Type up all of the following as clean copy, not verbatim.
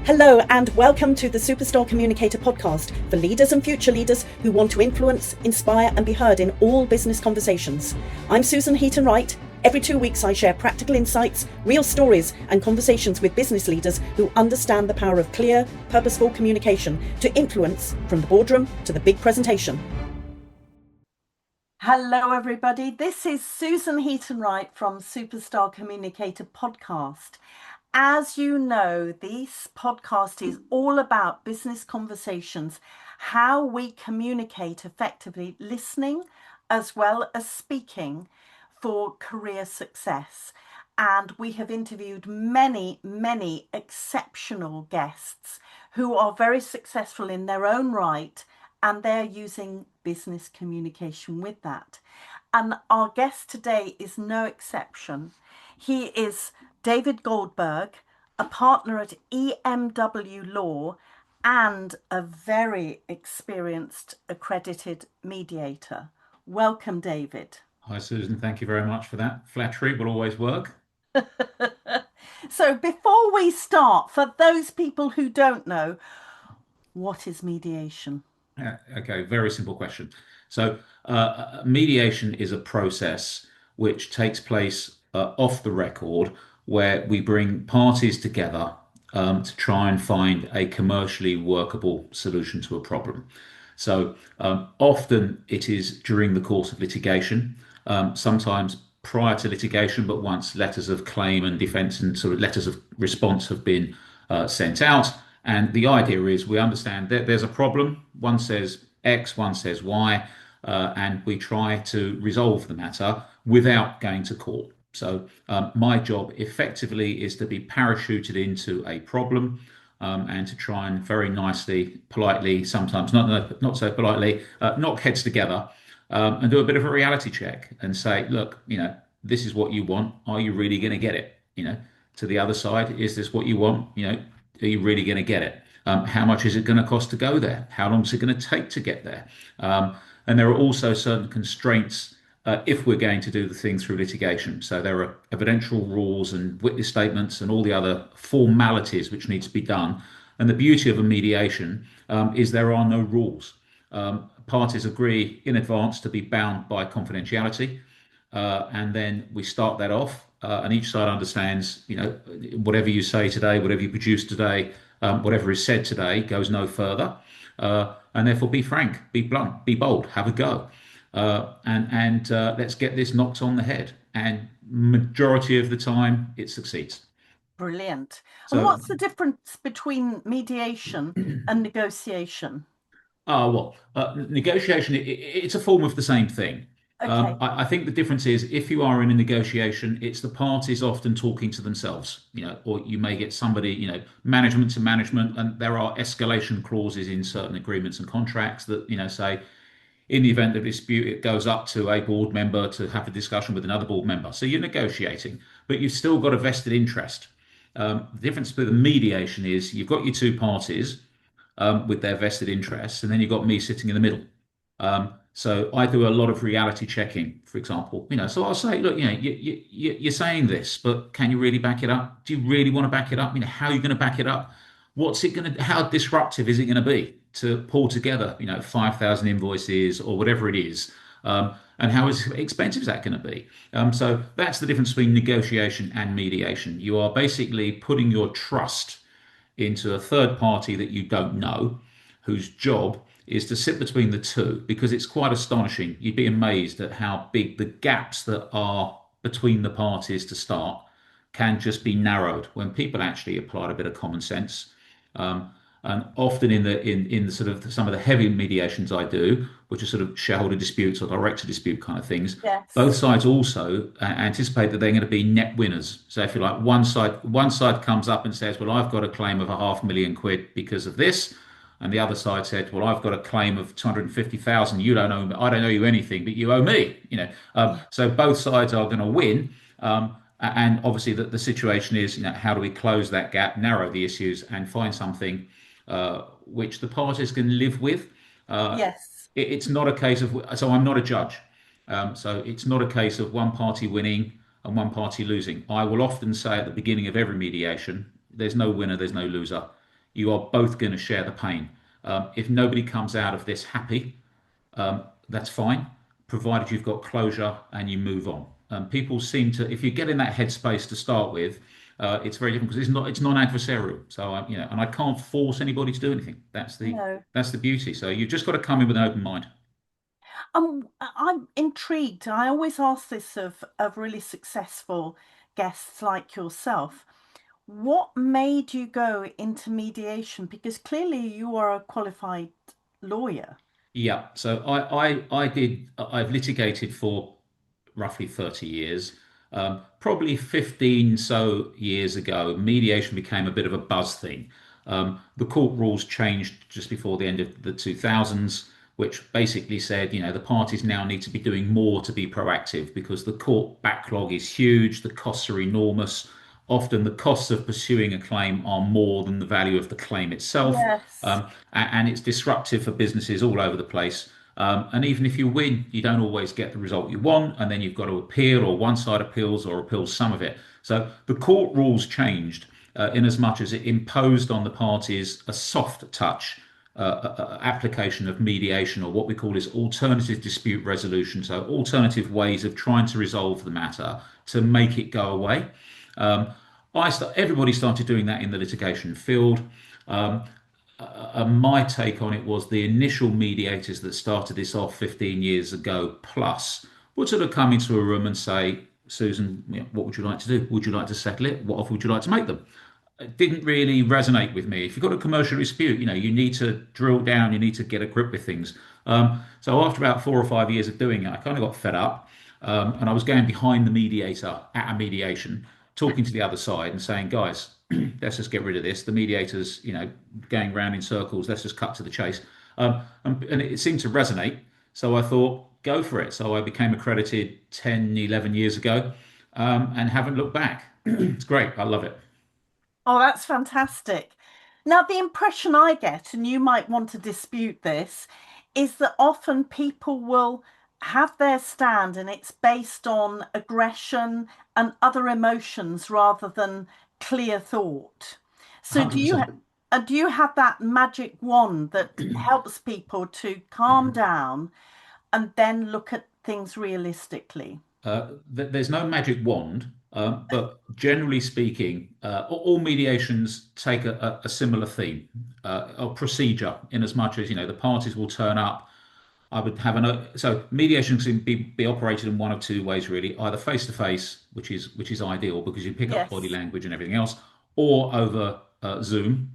Hello and welcome to the Superstar Communicator podcast for leaders and future leaders who want to influence, inspire and be heard in all business conversations. I'm Susan Heaton-Wright. Every 2 weeks I share practical insights, real stories and conversations with business leaders who understand the power of clear, purposeful communication to influence from the boardroom to the big presentation. Hello everybody, this is Susan Heaton-Wright from Superstar Communicator podcast. As you know, this podcast is all about business conversations, how we communicate effectively, listening as well as speaking for career success. And we have interviewed many exceptional guests who are very successful in their own right, and they're using business communication with that. And our guest today is no exception. He is David Goldberg, a partner at EMW Law and a very experienced accredited mediator. Welcome, David. Hi, Susan. Thank you very much for that. Flattery will always work. So before we start, for those people who don't know, what is mediation? Okay, very simple question. So, mediation is a process which takes place off the record where we bring parties together to try and find a commercially workable solution to a problem. So often it is during the course of litigation, sometimes prior to litigation, but once letters of claim and defence and sort of letters of response have been sent out. And the idea is we understand that there's a problem. One says X, one says Y, and we try to resolve the matter without going to court. So my job effectively is to be parachuted into a problem and to try and very nicely, politely, sometimes not so politely, knock heads together and do a bit of a reality check and say, look, this is what you want. Are you really going to get it? To the other side, is this what you want? Are you really going to get it? How much is it going to cost to go there? How long is it going to take to get there? And there are also certain constraints if we're going to do the thing through litigation. So there are evidential rules and witness statements and all the other formalities which need to be done. And the beauty of a mediation is there are no rules. Parties agree in advance to be bound by confidentiality. And then we start that off and each side understands, whatever you say today, whatever you produce today, whatever is said today goes no further. And therefore be frank, be blunt, be bold, have a go. And let's get this knocked on the head. And majority of the time, it succeeds. Brilliant. And what's the difference between mediation and negotiation? Negotiation, it's a form of the same thing. Okay. I think the difference is if you are in a negotiation, it's the parties often talking to themselves, or you may get somebody, management to management, and there are escalation clauses in certain agreements and contracts that, say, in the event of dispute, it goes up to a board member to have a discussion with another board member. So you're negotiating, but you've still got a vested interest. The difference with the mediation is you've got your two parties with their vested interests, and then you've got me sitting in the middle. So I do a lot of reality checking, for example. So I'll say, look, you're saying this, but can you really back it up? Do you really want to back it up? How are you going to back it up? How disruptive is it going to be to pull together, 5,000 invoices or whatever it is? And how expensive is that going to be? So that's the difference between negotiation and mediation. You are basically putting your trust into a third party that you don't know, whose job is to sit between the two, because it's quite astonishing. You'd be amazed at how big the gaps that are between the parties to start can just be narrowed when people actually apply a bit of common sense. And often in the sort of some of the heavy mediations I do, which are sort of shareholder disputes or director dispute kind of things, Yes. both sides also anticipate that they're going to be net winners. So if you like, one side comes up and says, well, I've got a claim of £500,000 because of this. And the other side said, well, I've got a claim of 250,000. You don't owe me. I don't owe you anything, but you owe me. So both sides are going to win. And obviously the situation is, how do we close that gap, narrow the issues and find something which the parties can live with. Yes. It's not a case of, so I'm not a judge. So it's not a case of one party winning and one party losing. I will often say at the beginning of every mediation, there's no winner, there's no loser. You are both going to share the pain. If nobody comes out of this happy, that's fine, provided you've got closure and you move on. People seem to, if you get in that headspace to start with, it's very different because it's non-adversarial. So and I can't force anybody to do anything. No. That's the beauty. So you've just got to come in with an open mind. I'm intrigued. I always ask this of really successful guests like yourself. What made you go into mediation? Because clearly you are a qualified lawyer. Yeah. So I've litigated for roughly 30 years. Probably 15 so years ago, mediation became a bit of a buzz thing. The court rules changed just before the end of the 2000s, which basically said, the parties now need to be doing more to be proactive because the court backlog is huge, the costs are enormous. Often the costs of pursuing a claim are more than the value of the claim itself. Yes. And it's disruptive for businesses all over the place. And even if you win, you don't always get the result you want, and then you've got to appeal, or one side appeals or appeals some of it. So the court rules changed in as much as it imposed on the parties a soft touch application of mediation, or what we call is alternative dispute resolution. So alternative ways of trying to resolve the matter to make it go away. Um, Everybody started doing that in the litigation field. Um, my take on it was the initial mediators that started this off 15 years ago plus would sort of come into a room and say, Susan, what would you like to do? Would you like to settle it? What offer would you like to make them? It didn't really resonate with me. If you've got a commercial dispute, you need to drill down, you need to get a grip with things. So after about 4 or 5 years of doing it, I kind of got fed up. And I was going behind the mediator at a mediation, talking to the other side and saying, guys, let's just get rid of this. The mediator's, going round in circles. Let's just cut to the chase. And it seemed to resonate. So I thought, go for it. So I became accredited 10, 11 years ago, and haven't looked back. It's great. I love it. Oh, that's fantastic. Now, the impression I get, and you might want to dispute this, is that often people will have their stand and it's based on aggression and other emotions rather than clear thought. So 100%. do you have that magic wand that helps people to calm down and then look at things realistically? There's no magic wand, but generally speaking, all mediations take a similar theme, or procedure, in as much as, the parties will turn up. I would have so mediation can be operated in one of two ways really, either face to face, which is ideal because you pick up body Yes. language and everything else, or over Zoom,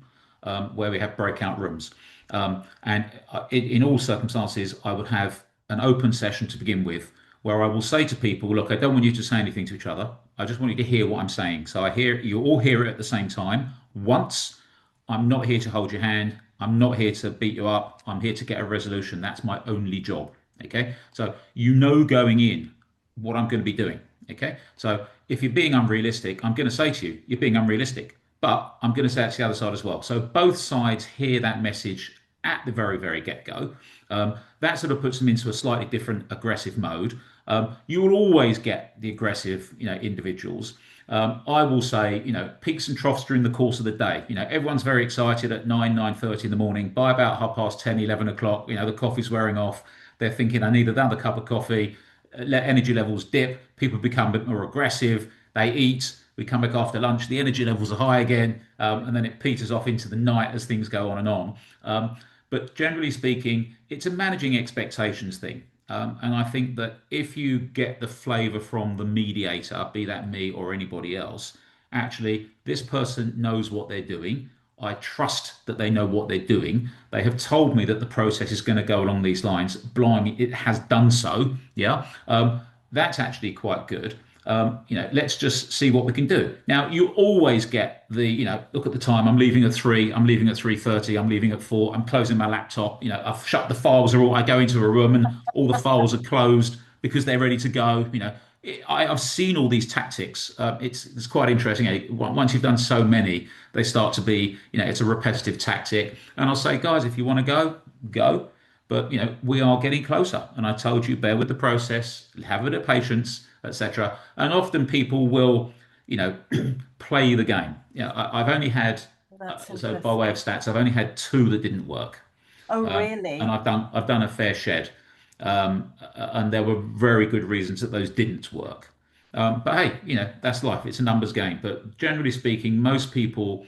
where we have breakout rooms. And in all circumstances, I would have an open session to begin with, where I will say to people, look, I don't want you to say anything to each other. I just want you to hear what I'm saying. So I hear you all hear it at the same time. Once, I'm not here to hold your hand. I'm not here to beat you up. I'm here to get a resolution. That's my only job. Okay. So going in what I'm going to be doing. Okay. So if you're being unrealistic, I'm going to say to you, you're being unrealistic. But I'm going to say it to the other side as well. So both sides hear that message at the very, very get-go. That sort of puts them into a slightly different aggressive mode. You will always get the aggressive, individuals. I will say, peaks and troughs during the course of the day. Everyone's very excited at 9:30 in the morning. By about 10:30, 11 o'clock, the coffee's wearing off. They're thinking, I need another cup of coffee. Let energy levels dip. People become a bit more aggressive. They eat. We come back after lunch. The energy levels are high again, and then it peters off into the night as things go on and on. But generally speaking, it's a managing expectations thing. And I think that if you get the flavour from the mediator, be that me or anybody else, actually, this person knows what they're doing. I trust that they know what they're doing. They have told me that the process is going to go along these lines. Blimey, it has done so. Yeah. That's actually quite good. Let's just see what we can do. Now, you always get look at the time. I'm leaving at 3. I'm leaving at 3:30. I'm leaving at 4. I'm closing my laptop. I've shut the files. I go into a room and all the files are closed because they're ready to go. I've seen all these tactics. It's quite interesting. Once you've done so many, they start to be, it's a repetitive tactic. And I'll say, guys, if you want to go, go. But we are getting closer. And I told you, bear with the process, have a bit of patience, etc. And often people will, play the game. I've only had, That's so by way of interesting. stats, I've only had two that didn't work, Oh, and really? I've done a fair shed, and there were very good reasons that those didn't work. But hey, that's life. It's a numbers game. But generally speaking, most people,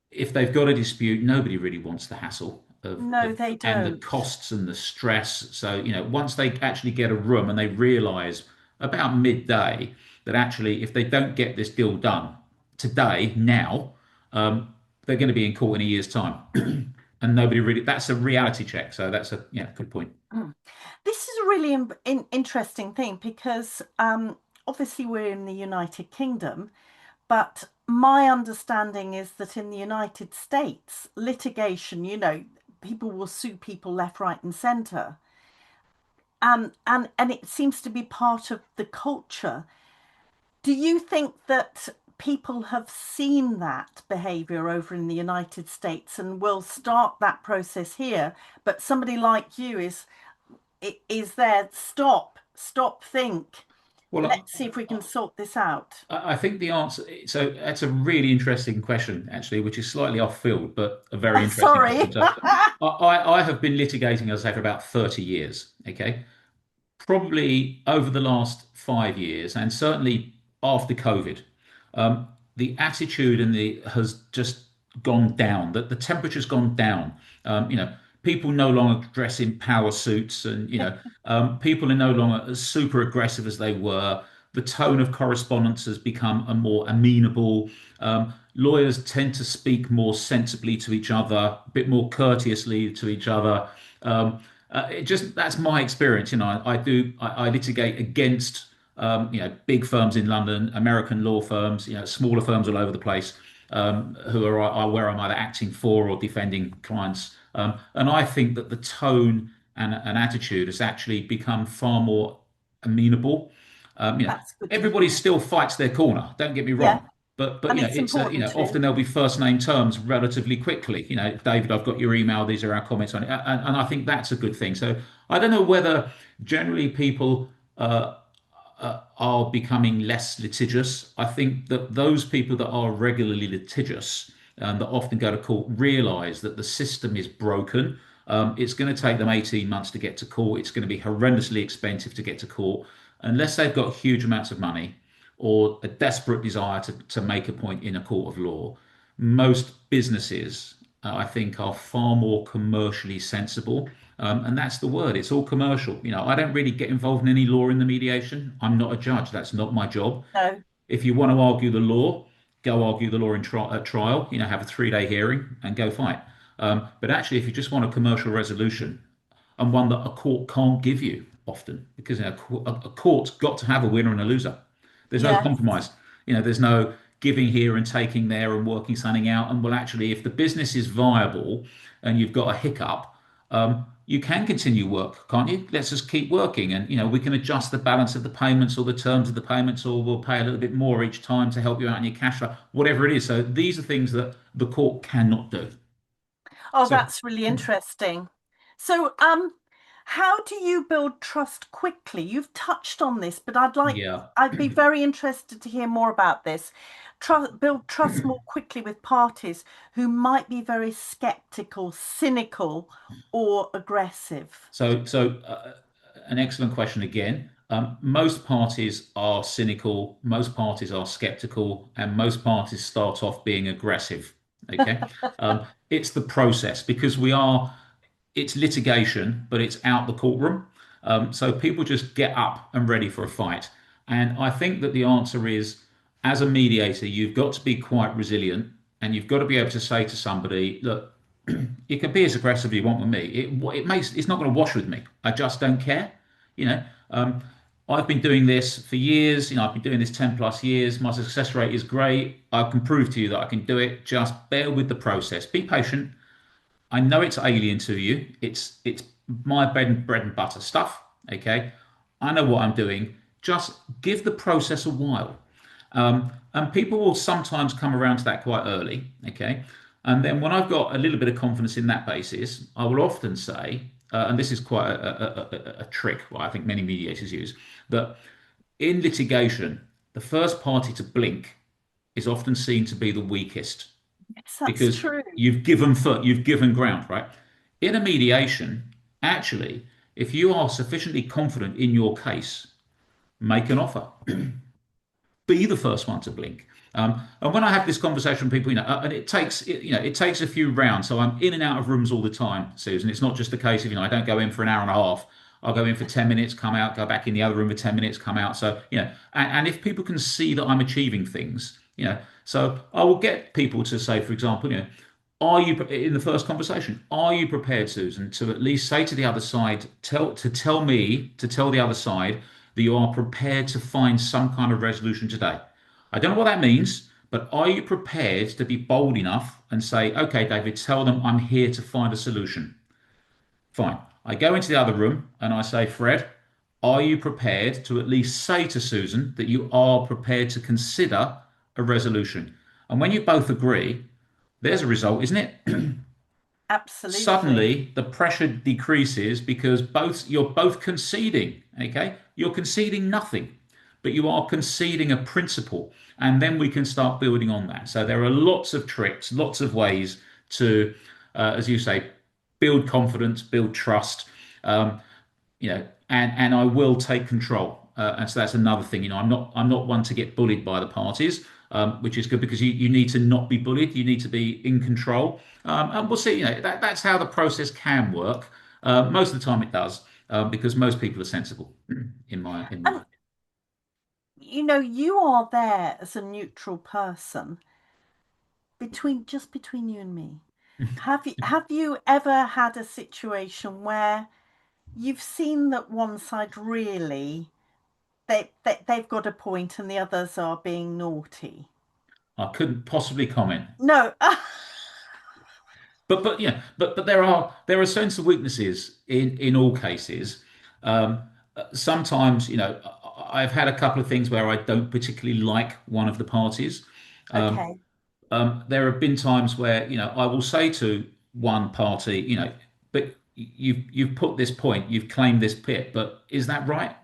if they've got a dispute, nobody really wants the hassle No, they and the don't. costs and the stress. So, once they actually get a room and they realize about midday that actually, if they don't get this deal done today, now, they're going to be in court in a year's time. And nobody really, that's a reality check. So that's a, yeah, good point. Mm. This is a really interesting thing because obviously we're in the United Kingdom, but my understanding is that in the United States, litigation, people will sue people left, right, and centre. And it seems to be part of the culture. Do you think that people have seen that behavior over in the United States and will start that process here? But somebody like you is there, stop, think. Well, Let's see if we can sort this out. I think the answer, so that's a really interesting question, actually, which is slightly off field, but a very interesting question. Sorry. So I have been litigating, as I say, for about 30 years. Okay. Probably over the last 5 years, and certainly after COVID, the attitude and the has just gone down. That the temperature's gone down. People no longer dress in power suits, and people are no longer as super aggressive as they were. The tone of correspondence has become a more amenable. Lawyers tend to speak more sensibly to each other, a bit more courteously to each other. It just that's my experience. I litigate against big firms in London, American law firms, smaller firms all over the place, who are where I'm either acting for or defending clients. And I think that the tone and attitude has actually become far more amenable. That's good to Everybody hear. still fights their corner. Don't get me Yeah, wrong. But and it's it's important too. often there'll be first name terms relatively quickly. David, I've got your email. These are our comments on it, and I think that's a good thing. So I don't know whether generally people are becoming less litigious. I think that those people that are regularly litigious and that often go to court realize that the system is broken. It's going to take them 18 months to get to court. It's going to be horrendously expensive to get to court unless they've got huge amounts of money or a desperate desire to make a point in a court of law. Most businesses, I think, are far more commercially sensible. And that's the word. It's all commercial. I don't really get involved in any law in the mediation. I'm not a judge. That's not my job. No, If you want to argue the law, go argue the law at trial. Have a 3-day hearing and go fight. But actually, if you just want a commercial resolution and one that a court can't give you often, because a court's got to have a winner and a loser. There's no yeah. compromise. There's no giving here and taking there and working something out. And well, actually, if the business is viable and you've got a hiccup, you can continue work, can't you? Let's just keep working, and we can adjust the balance of the payments or the terms of the payments, or we'll pay a little bit more each time to help you out in your cash flow, whatever it is. So these are things that the court cannot do. Oh, So that's really interesting. So, how do you build trust quickly? You've touched on this, but yeah. I'd be very interested to hear more about this. Build trust more quickly with parties who might be very skeptical, cynical, or aggressive. So an excellent question again. Most parties are cynical, most parties are skeptical, and most parties start off being aggressive. Okay. It's the process because it's litigation, but it's out the courtroom. So people just get up and ready for a fight. And I think that the answer is, as a mediator, you've got to be quite resilient and you've got to be able to say to somebody, look, you can be as aggressive as you want with me. It's not going to wash with me. I just don't care. You know, um, I've been doing this for years. I've been doing this 10 plus years. My success rate is great. I can prove to you that I can do it. Just bear with the process. Be patient. I know it's alien to you. It's my bread and butter stuff. Okay, I know what I'm doing. Just give the process a while. And people will sometimes come around to that quite early. Okay, and then when I've got a little bit of confidence in that basis, I will often say, and this is quite a trick, what I think many mediators use, that in litigation. the first party to blink is often seen to be the weakest Yes, that's because true. you've given ground, right? In a mediation, actually, if you are sufficiently confident in your case, make an offer. Be the first one to blink. And when I have this conversation with people, and it takes a few rounds. So I'm in and out of rooms all the time, Susan. It's not just a case of, I don't go in for an hour and a half. I'll go in for 10 minutes, come out, go back in the other room for 10 minutes, come out. So, and if people can see that I'm achieving things, so I will get people to say, for example, are you in the first conversation? Are you prepared, Susan, to at least say to the other side, tell the other side that you are prepared to find some kind of resolution today? I don't know what that means, but are you prepared to be bold enough and say, okay, David, tell them I'm here to find a solution? Fine. I go into the other room and I say, Fred, are you prepared to at least say to Susan that you are prepared to consider a resolution? And when you both agree, there's a result, isn't it? Absolutely. Suddenly the pressure decreases because you're both conceding. Okay, you're conceding nothing, but you are conceding a principle, and then we can start building on that. So there are lots of tricks, lots of ways to, as you say, build confidence, build trust. Um, and I will take control. And so that's another thing. I'm not one to get bullied by the parties, which is good because you need to not be bullied. You need to be in control. And we'll see. That's how the process can work. Most of the time, it does because most people are sensible. In my. And you are there as a neutral person between you and me. Have you ever had a situation where you've seen that one side really they've got a point and the others are being naughty? I couldn't possibly comment. No. But there are sensible weaknesses in all cases. Sometimes, I've had a couple of things where I don't particularly like one of the parties. Um, Okay. there have been times where, I will say to one party, but you've put this point, you've claimed this bit, but is that right?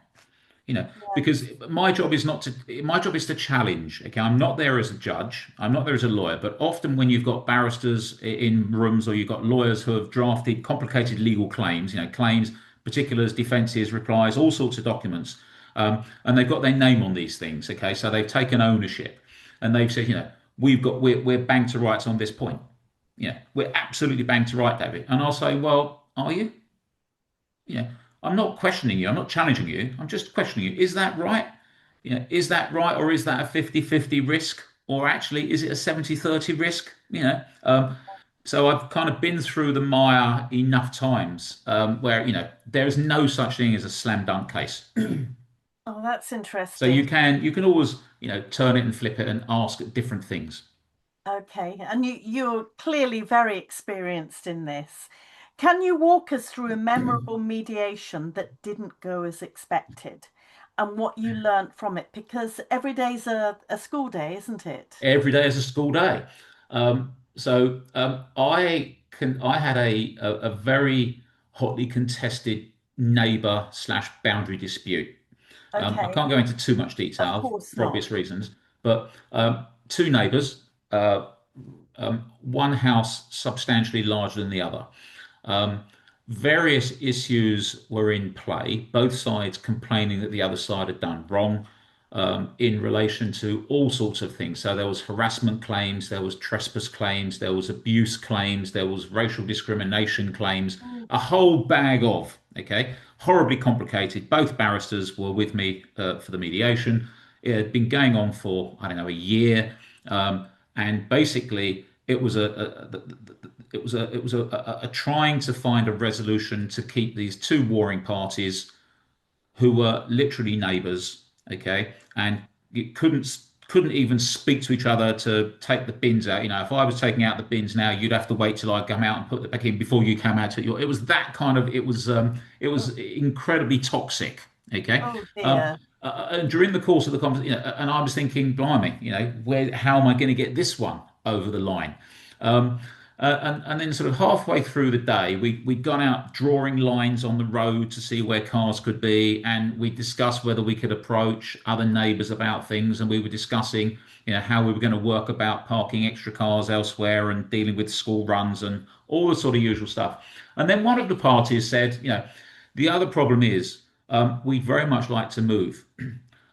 Because Yes. my job is to challenge. Okay, I'm not there as a judge, I'm not there as a lawyer, but often when you've got barristers in rooms or you've got lawyers who have drafted complicated legal claims, claims, particulars, defenses, replies, all sorts of documents, and they've got their name on these things. Okay, so they've taken ownership and they've said, we're bang to rights on this point. We're absolutely bang to right, David. And I'll say, well, are you? Yeah, I'm not questioning you. I'm not challenging you. I'm just questioning you. Is that right? Is that right? Or is that a 50-50 risk? Or actually, is it a 70-30 risk? So I've kind of been through the mire enough times where, there is no such thing as a slam dunk case. Oh, that's So you interesting. can you can always, turn it and flip it and ask different things. Okay. And you're clearly very experienced in this. Can you walk us through a memorable mediation that didn't go as expected and what you learnt from it? Because every day's a school day, isn't it? Every day is a school day. I had a very hotly contested neighbour slash boundary dispute. I Okay. can't go into too much Of detail course for not. obvious reasons, but two neighbours, one house substantially larger than the other. Um, Various issues were in play, both sides complaining that the other side had done wrong in relation to all sorts of things. So there was harassment claims, there was trespass claims, there was abuse claims, there was racial discrimination claims, Mm. a whole bag of, okay, horribly complicated. Both barristers were with me for the mediation. It had been going on for, I don't know, a year. And basically, it was a trying to find a resolution to keep these two warring parties who were literally neighbours, okay, and you couldn't even speak to each other to take the bins out. If I was taking out the bins now, you'd have to wait till I come out and put them back in before you come out. It was that kind of. It was Oh, incredibly toxic. Okay. oh Um, dear. and during the course of the conversation, and I was thinking, blimey, how am I going to get this one over the line? Um, And then sort of halfway through the day, we'd gone out drawing lines on the road to see where cars could be, and we discussed whether we could approach other neighbours about things, and we were discussing, how we were going to work about parking extra cars elsewhere and dealing with school runs and all the sort of usual stuff. And then one of the parties said, the other problem is we'd very much like to move.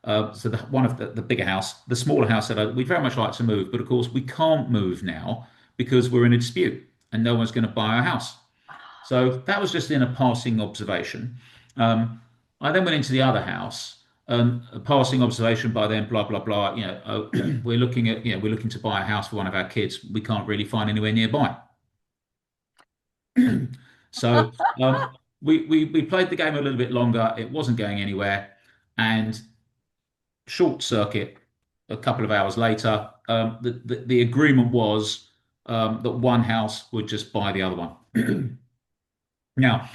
So one of the bigger house, the smaller house said, we'd very much like to move, but of course we can't move now because we're in a dispute and no one's going to buy our house. So that was just in a passing observation. I then went into the other house, a passing observation by them, blah blah blah. Oh, we're looking to buy a house for one of our kids. We can't really find anywhere nearby. So we played the game a little bit longer. It wasn't going anywhere, and short circuit a couple of hours later, the agreement was that one house would just buy the other one. Now,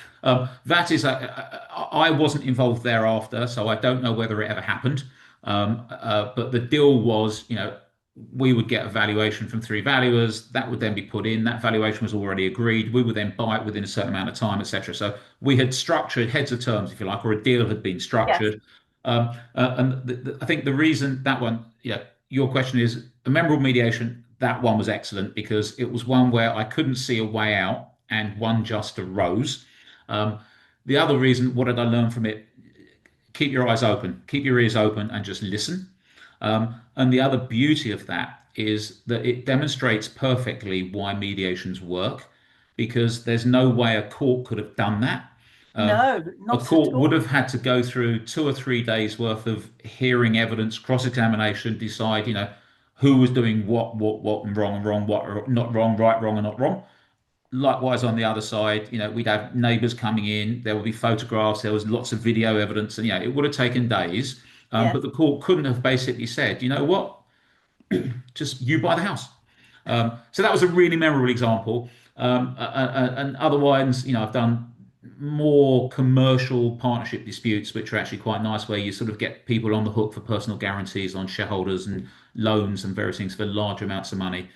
that is, I wasn't involved thereafter, so I don't know whether it ever happened. But the deal was, we would get a valuation from three valuers. That would then be put in. That valuation was already agreed. We would then buy it within a certain amount of time, etc. So we had structured heads of terms, if you like, or a deal had been Yes. structured. And I think the reason that one, your question is a memorable mediation. That one was excellent because it was one where I couldn't see a way out and one just arose. Um, the other reason, what did I learn from it? Keep your eyes open, keep your ears open, and just listen. And the other beauty of that is that it demonstrates perfectly why mediations work because there's no way a court could have done that. Um, No, a not at court would all. have had to go through 2 or 3 days worth of hearing evidence, cross-examination, decide, who was doing what, and wrong and wrong, what not wrong, right, wrong, and not wrong. Likewise, on the other side, we'd have neighbours coming in. There would be photographs. There was lots of video evidence, and it would have taken days. Yes. But the court couldn't have basically said, you know what, just you buy the house. So that was a really memorable example. And otherwise, I've done more commercial partnership disputes, which are actually quite nice, where you sort of get people on the hook for personal guarantees on shareholders and loans and various things for large amounts of money,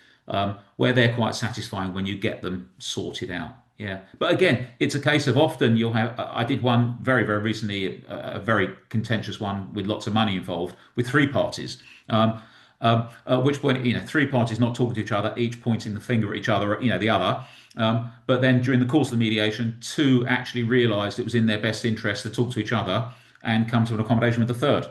where they're quite satisfying when you get them sorted out. Yeah, but again, it's a case of often you'll have. I did one very, very recently, a very contentious one with lots of money involved, with three parties. At which point, three parties not talking to each other, each pointing the finger at each other, the other. But then during the course of the mediation, two actually realised it was in their best interest to talk to each other and come to an accommodation with the third,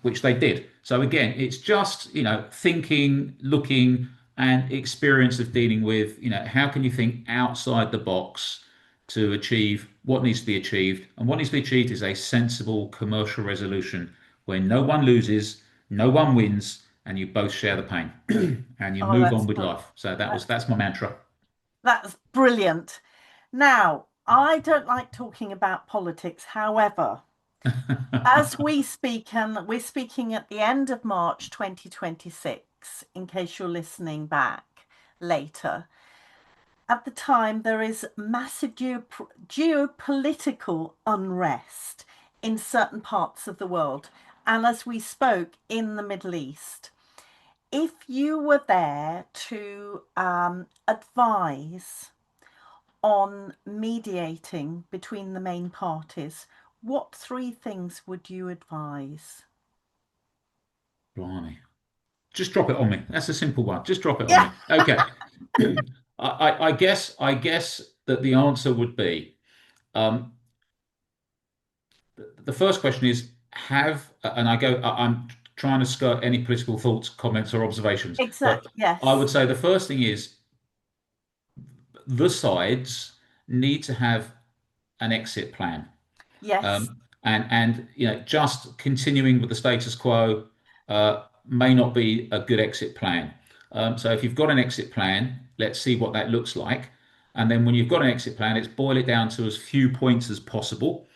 which they did. So again, it's just, thinking, looking, and experience of dealing with, how can you think outside the box to achieve what needs to be achieved? And what needs to be achieved is a sensible commercial resolution where no one loses, no one wins, and you both share the pain and you Oh, move on with life. So that's that's my mantra. that's brilliant. Now, I don't like talking about politics. However, as we speak, and we're speaking at the end of March 2026, in case you're listening back later, at the time there is massive geopolitical unrest in certain parts of the world. And as we spoke in the Middle East, if you were there to advise on mediating between the main parties, what three things would you advise? Blimey. Just drop it on me. That's a simple one. Just drop it on Yeah. me. Okay. I guess that the answer would be the first question is and I'm trying to skirt any political thoughts, comments, or observations, but Exactly. I would Yes. say the first thing is the sides need to have an exit plan. Yes. And just continuing with the status quo may not be a good exit plan. So if you've got an exit plan, let's see what that looks like. And then when you've got an exit plan, let's boil it down to as few points as possible.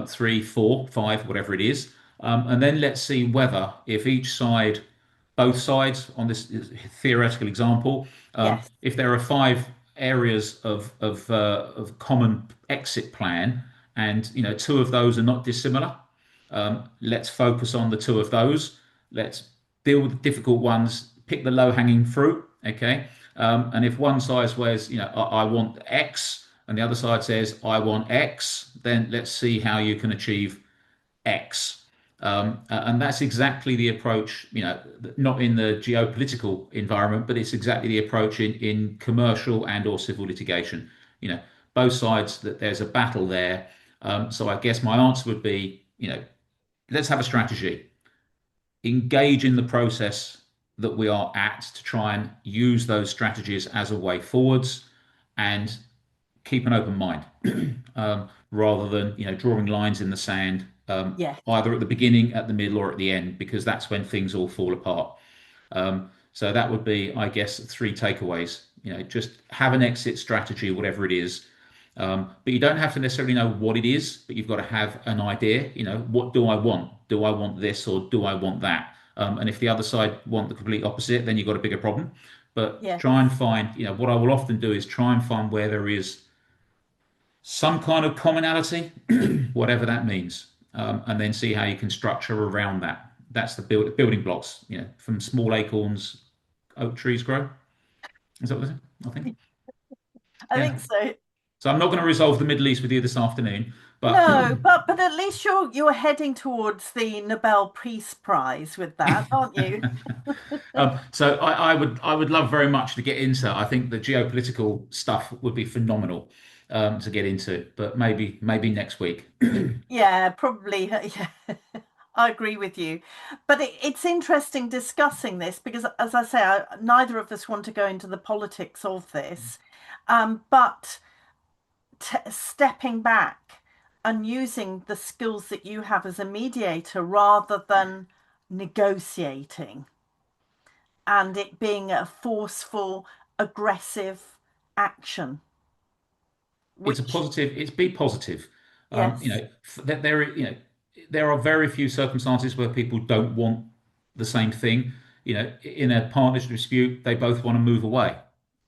3, 4, 5, whatever it is. And then let's see whether if each side, both sides on this theoretical example, Yes. if there are 5 areas of common exit plan, and two of those are not dissimilar. Let's focus on the two of those. Let's deal with the difficult ones. Pick the low-hanging fruit. Okay. And if one side says, I want X, and the other side says, I want X, then let's see how you can achieve X. And that's exactly the approach, not in the geopolitical environment, but it's exactly the approach in commercial and or civil litigation. You know, both sides that there's a battle there. So I guess my answer would be, let's have a strategy, engage in the process that we are at to try and use those strategies as a way forwards, and keep an open mind, rather than drawing lines in the sand, Yes. either at the beginning, at the middle, or at the end, because that's when things all fall apart. So that would be, I guess, three takeaways. Just have an exit strategy, whatever it is. But you don't have to necessarily know what it is, but you've got to have an idea. What do I want? Do I want this or do I want that? And if the other side want the complete opposite, then you've got a bigger problem. But Yes. try and find, what I will often do is try and find where there is some kind of commonality, whatever that means, and then see how you can structure around that. That's the building blocks. From small acorns, oak trees grow. Is that what it is? I think. I Yeah. think so. So I'm not going to resolve the Middle East with you this afternoon, but No, but at least you're heading towards the Nobel Peace Prize with that, aren't you? so I would love very much to get into. I think the geopolitical stuff would be phenomenal, to get into, but maybe next week. Yeah, probably. Yeah, I agree with you. But it's interesting discussing this because, as I say, neither of us want to go into the politics of this. But stepping back and using the skills that you have as a mediator rather than negotiating and it being a forceful, aggressive action, It's a which, positive. It's be positive. yes, That there are very few circumstances where people don't want the same thing. In a partnership dispute, they both want to move away,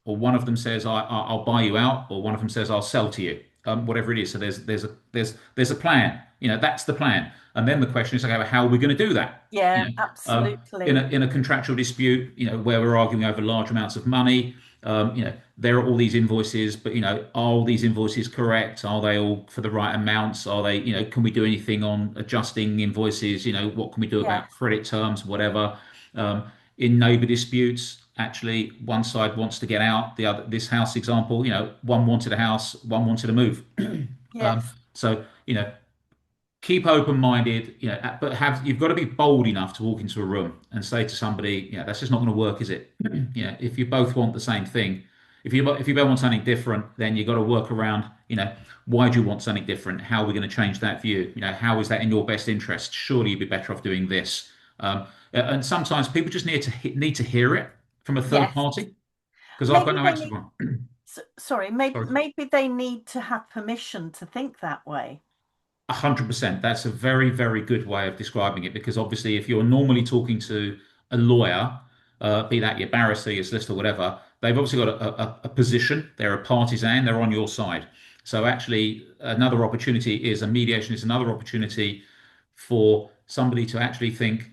or one of them says, I'll buy you out," or one of them says, "I'll sell to you." Whatever it is. So there's a plan. That's the plan. And then the question is, okay, well, how are we going to do that? You yeah, know, absolutely. in a contractual dispute, where we're arguing over large amounts of money, there are all these invoices, but are all these invoices correct? Are they all for the right amounts? Are they, can we do anything on adjusting invoices? What can we do about Yes, credit terms, whatever? Um, in neighbour disputes, actually, one side wants to get out. The other, this house example, one wanted a house, one wanted to move. yes, So, keep open-minded, but you've got to be bold enough to walk into a room and say to somebody, that's just not going to work, is it? If you both want the same thing, if you both want something different, then you've got to work around, why do you want something different? How are we going to change that view? How is that in your best interest? Surely you'd be better off doing this. And sometimes people just need to hear it from a third yes. party, because I've got Maybe no they access need, to one. sorry, maybe, Sorry. maybe they need to have permission to think that way. 100%. That's a very, very good way of describing it, because obviously, if you're normally talking to a lawyer, be that your barrister, your solicitor, whatever, they've obviously got a position. They're a partisan. They're on your side. So actually, another opportunity is a mediation is another opportunity for somebody to actually think,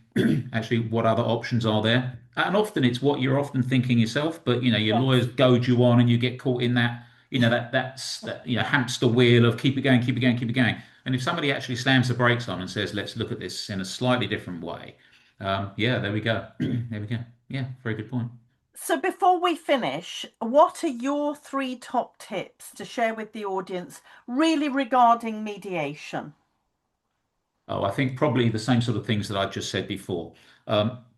actually, what other options are there? And often it's what you're often thinking yourself, but your lawyers Yes. goad you on, and you get caught in that, that hamster wheel of keep it going, keep it going, keep it going. And if somebody actually slams the brakes on and says, let's look at this in a slightly different way, yeah, there we go. There we go. Yeah, very good point. So before we finish, what are your three top tips to share with the audience really regarding mediation? Oh, I think probably the same sort of things that I just said before.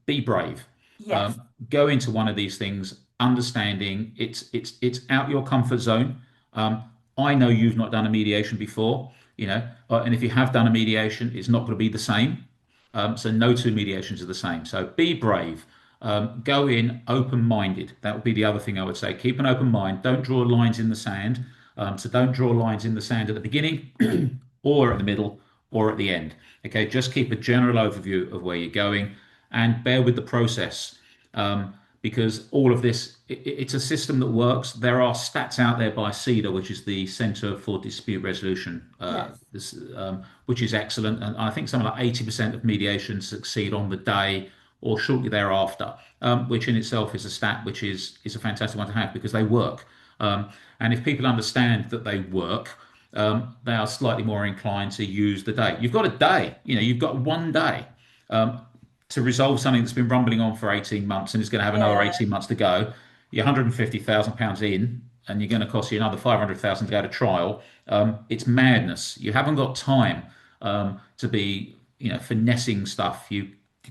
Be brave. Yes, Go into one of these things, understanding it's out your comfort zone. I know you've not done a mediation before, and if you have done a mediation, it's not going to be the same. So no two mediations are the same. So be brave. Go in open-minded. That would be the other thing I would say. Keep an open mind. Don't draw lines in the sand. So don't draw lines in the sand at the beginning, or at the middle, or at the end. Okay, just keep a general overview of where you're going, and bear with the process, because all of this, it's a system that works. There are stats out there by CEDA, which is the Centre for Dispute Resolution, yes, which is excellent. And I think something like 80% of mediations succeed on the day, or shortly thereafter, which in itself is a stat which is a fantastic one to have because they work. And if people understand that they work, they are slightly more inclined to use the day. You've got a day, you've got one day um, to resolve something that's been rumbling on for 18 months and is going to have another Yeah. 18 months to go. You're £150,000 in, and you're going to cost you another 500,000 to go to trial. It's madness. You haven't got time to be, finessing stuff. You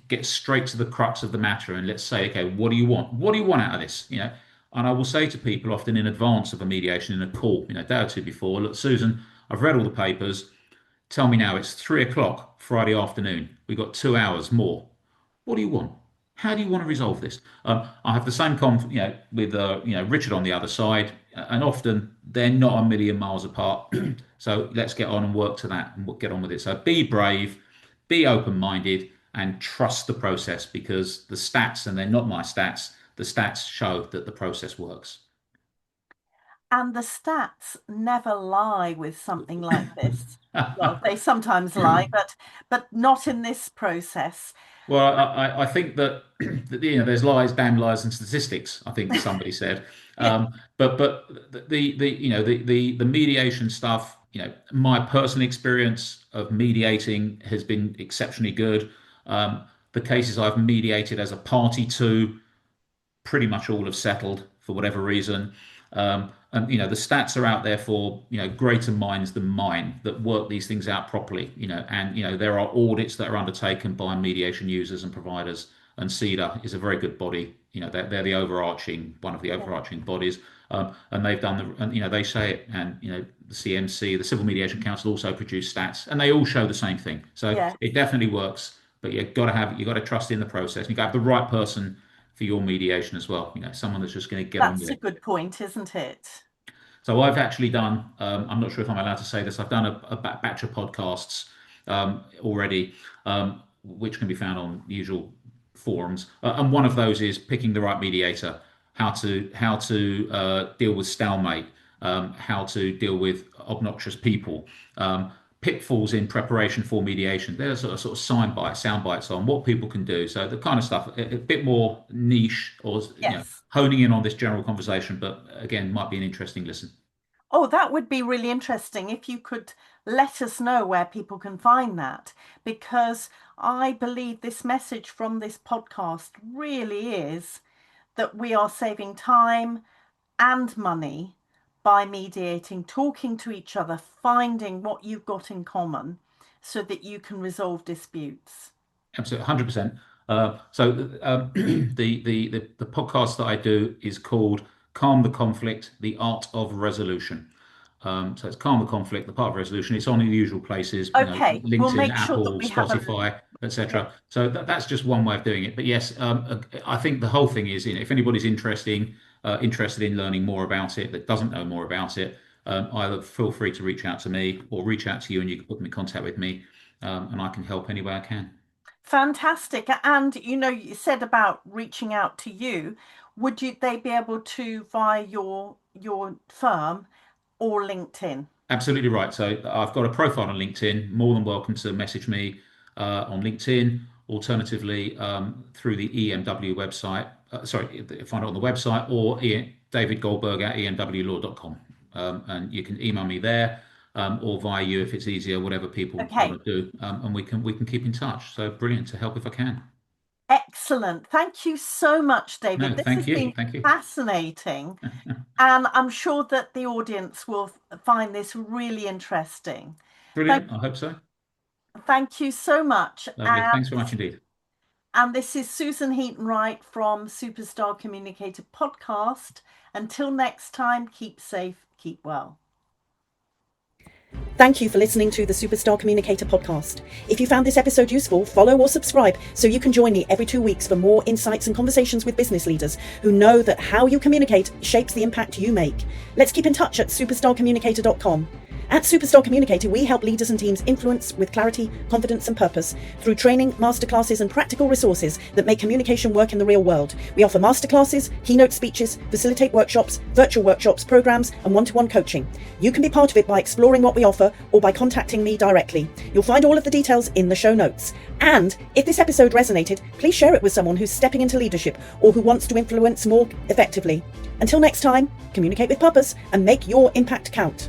get straight to the crux of the matter, and let's say, okay, what do you want? What do you want out of this? And I will say to people often in advance of a mediation in a call, a day or two before, look, Susan, I've read all the papers. Tell me now, it's 3 o'clock Friday afternoon. We've got 2 hours more. What do you want? How do you want to resolve this? I have the same with Richard on the other side, and often they're not a million miles apart. So let's get on and work to that and get on with it. So be brave, be open-minded, and trust the process because the stats, and they're not my stats, the stats show that the process works. And the stats never lie with something like this. Well, they sometimes lie, but not in this process. Well, I think that there's lies, damn lies, and statistics. I think somebody said, Yeah. but the mediation stuff. My personal experience of mediating has been exceptionally good. The cases I've mediated as a party to, pretty much all have settled for whatever reason. And the stats are out there for greater minds than mine that work these things out properly. And there are audits that are undertaken by mediation users and providers, and CEDA is a very good body. They're the overarching one of the overarching bodies, and they've done and they say it, and the CMC, the Civil Mediation Council, also produce stats, and they all show the same thing. So Yeah. it definitely works, but you've got to trust in the process. You've got to have the right person for your mediation as well. Someone that's just going to get on with That's a it. good point, isn't it? So I've actually done, I'm not sure if I'm allowed to say this, I've done a batch of podcasts already, which can be found on the usual forums. And one of those is picking the right mediator, how to deal with stalemate, how to deal with obnoxious people, pitfalls in preparation for mediation. There's a sort of sound bites on what people can do. So the kind of stuff, a bit more niche, or Yes. honing in on this general conversation, but again, might be an interesting listen. Oh, that would be really interesting if you could let us know where people can find that, because I believe this message from this podcast really is that we are saving time and money by mediating, talking to each other, finding what you've got in common so that you can resolve disputes. Absolutely, 100%. The podcast that I do is called "Calm the Conflict: The Art of Resolution." So it's "Calm the Conflict: The Part of Resolution." It's on the usual places, Okay, we'll LinkedIn, make sure that Apple, we have a Spotify, yeah, etc. So that's just one way of doing it. But yes, I think the whole thing is, if anybody's interested in learning more about it, that doesn't know more about it, either feel free to reach out to me or reach out to you, and you can put them in contact with me, and I can help any way I can. fantastic. And you said about reaching out to you. Would they be able to via your firm or LinkedIn? Absolutely right. So I've got a profile on LinkedIn. More than welcome to message me on LinkedIn. Alternatively, through the EMW website. Sorry, find it on the website, or David Goldberg at emwlaw.com. And you can email me there, or via you if it's easier, whatever people Okay, want to do. And we can keep in touch. So brilliant to help if I can. excellent. Thank you so much, David. No, This thank has you. been Thank you. fascinating, and I'm sure that the audience will find this really interesting. Thank, Brilliant. I hope so. thank you so much. Lovely. Thanks very much indeed. And this is Susan Heaton-Wright from Superstar Communicator podcast. Until next time, keep safe, keep well. Thank you for listening to the Superstar Communicator podcast. If you found this episode useful, follow or subscribe so you can join me every 2 weeks for more insights and conversations with business leaders who know that how you communicate shapes the impact you make. Let's keep in touch at superstarcommunicator.com. At Superstar Communicator, we help leaders and teams influence with clarity, confidence, and purpose through training, masterclasses, and practical resources that make communication work in the real world. We offer masterclasses, keynote speeches, facilitate workshops, virtual workshops, programs, and one-to-one coaching. You can be part of it by exploring what we offer or by contacting me directly. You'll find all of the details in the show notes. And if this episode resonated, please share it with someone who's stepping into leadership or who wants to influence more effectively. Until next time, communicate with purpose and make your impact count.